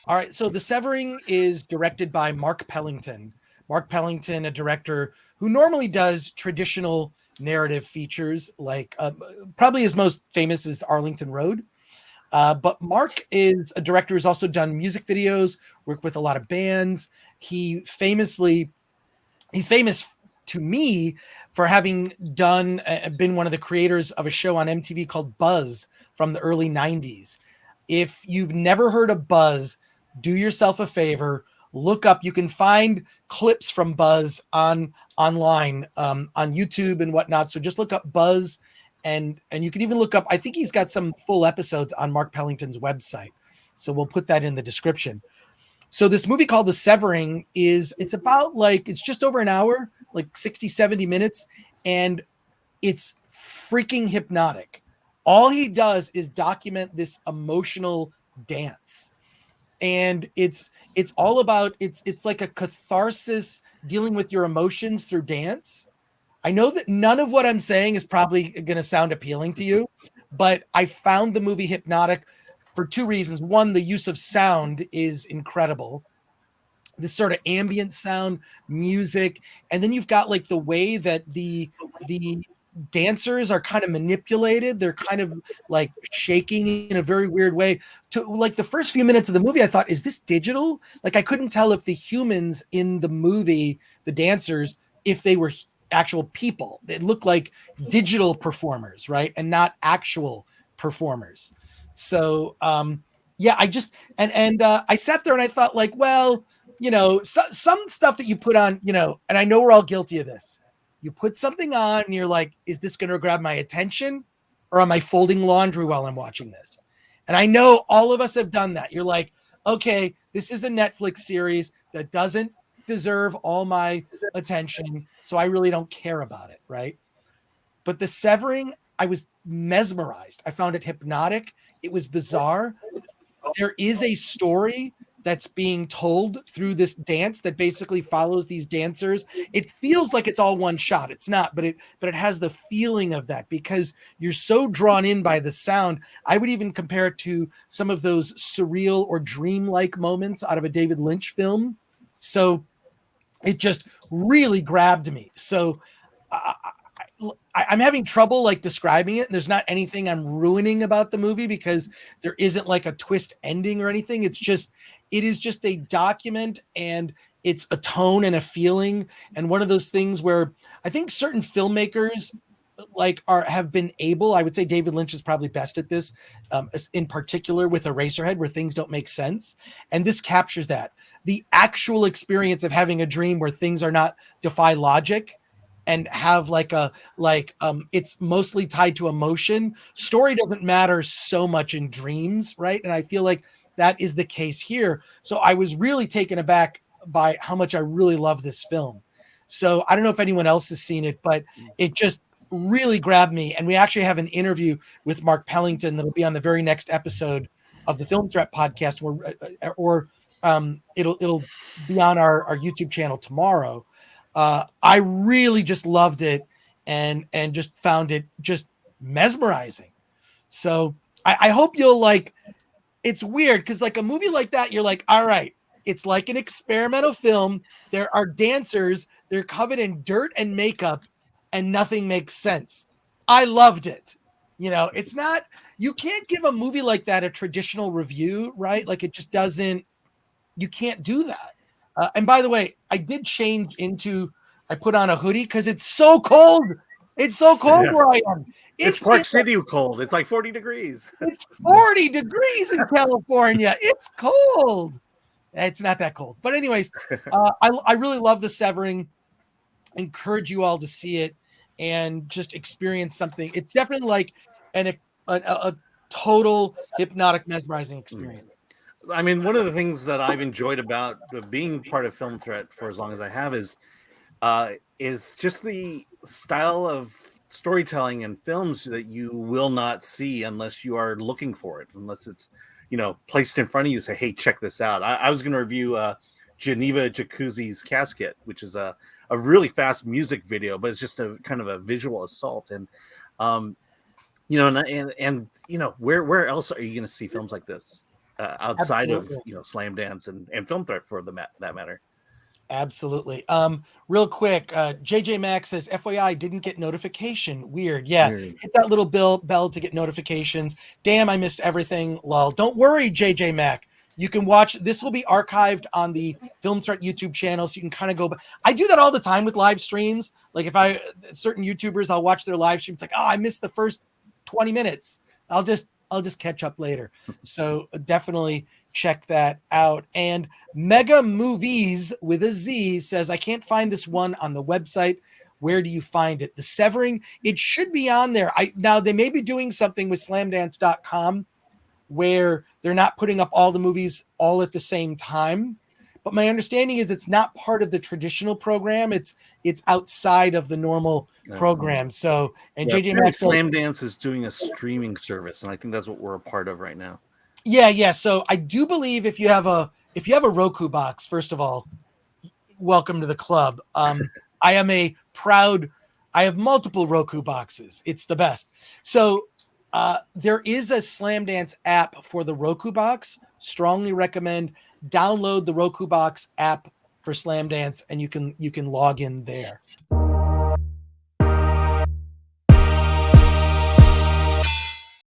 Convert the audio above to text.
All right, so The Severing is directed by Mark Pellington. Mark Pellington, a director who normally does traditional narrative features, like probably his most famous is Arlington Road. But Mark is a director who's also done music videos, worked with a lot of bands. He's famous to me for having been one of the creators of a show on MTV called Buzz from the early 90s. If you've never heard of Buzz, do yourself a favor, look up. You can find clips from Buzz online on YouTube and whatnot. So just look up Buzz, and you can even look up. I think he's got some full episodes on Mark Pellington's website. So we'll put that in the description. So this movie called The Severing it's about it's just over an hour, like 60, 70 minutes, and it's freaking hypnotic. All he does is document this emotional dance. And it's all about it's like a catharsis dealing with your emotions through dance. I know that none of what I'm saying is probably going to sound appealing to you, but I found the movie hypnotic for two reasons. One, the use of sound is incredible. This sort of ambient sound, music, and then you've got like the way that the dancers are kind of manipulated. They're kind of like shaking in a very weird way. To like the first few minutes of the movie, I thought, is this digital? Like I couldn't tell if the humans in the movie, the dancers, if they were actual people. It looked like digital performers, right? And not actual performers. So yeah, I just and I sat there and I thought like, well, some stuff that you put on, and I know we're all guilty of this. You put something on and you're like, is this going to grab my attention, or am I folding laundry while I'm watching this? And I know all of us have done that. You're like, okay, this is a Netflix series that doesn't deserve all my attention, so I really don't care about it, right? But The Severing, I was mesmerized. I found it hypnotic. It was bizarre. There is a story that's being told through this dance that basically follows these dancers. It feels like it's all one shot. It's not, but it has the feeling of that because you're so drawn in by the sound. I would even compare it to some of those surreal or dreamlike moments out of a David Lynch film. So it just really grabbed me. So I'm having trouble like describing it. There's not anything I'm ruining about the movie because there isn't like a twist ending or anything. It is just a document, and it's a tone and a feeling. And one of those things where I think certain filmmakers have been able, I would say David Lynch is probably best at this, in particular with Eraserhead, where things don't make sense. And this captures that. The actual experience of having a dream where things are not defy logic and have it's mostly tied to emotion. Story doesn't matter so much in dreams, right? And I feel like that is the case here. So I was really taken aback by how much I really love this film. So I don't know if anyone else has seen it, but it just really grabbed me. And we actually have an interview with Mark Pellington that'll be on the very next episode of the Film Threat podcast, or it'll be on our YouTube channel tomorrow. I really just loved it and just found it just mesmerizing. So I hope you'll like. It's weird because like a movie like that, you're like, all right, it's like an experimental film. There are dancers, they're covered in dirt and makeup, and nothing makes sense. I loved it. It's not, you can't give a movie like that a traditional review, right? Like it just doesn't, you can't do that. And by the way, I did I put on a hoodie because it's so cold. It's so cold where I am. It's Park City cold. It's like 40 degrees. It's 40 degrees in California. It's cold. It's not that cold. But anyways, I really love The Severing. Encourage you all to see it and just experience something. It's definitely like a total hypnotic, mesmerizing experience. I mean, one of the things that I've enjoyed about being part of Film Threat for as long as I have is just the style of storytelling in films that you will not see unless you are looking for it, unless it's, placed in front of you. Say, hey, check this out. I was going to review Geneva Jacuzzi's Casket, which is a really fast music video, but it's just a kind of a visual assault. And, where else are you going to see films like this? outside Absolutely. of Slamdance and Film Threat for that matter. Absolutely. Real quick, JJ Max says FYI didn't get notification. Weird. Yeah. Weird. Hit that little bell to get notifications. Damn, I missed everything. Lol. Don't worry, JJ Mac. You can watch this will be archived on the Film Threat YouTube channel, so you can kind of go. I do that all the time with live streams. Like if certain YouTubers, I'll watch their live streams. Like, oh, I missed the first 20 minutes. I'll just catch up later. So definitely check that out. And Mega Movies with a Z says, I can't find this one on the website. Where do you find it? The Severing, it should be on there. Now they may be doing something with slamdance.com where they're not putting up all the movies all at the same time. But my understanding is it's not part of the traditional program. It's outside of the normal program. So, and JJ Max Slamdance is doing a streaming service, and I think that's what we're a part of right now. Yeah. So I do believe if you have a Roku box, first of all, welcome to the club. I have multiple Roku boxes. It's the best. So there is a Slamdance app for the Roku box. Strongly recommend download the Roku box app for Slamdance, and you can log in there.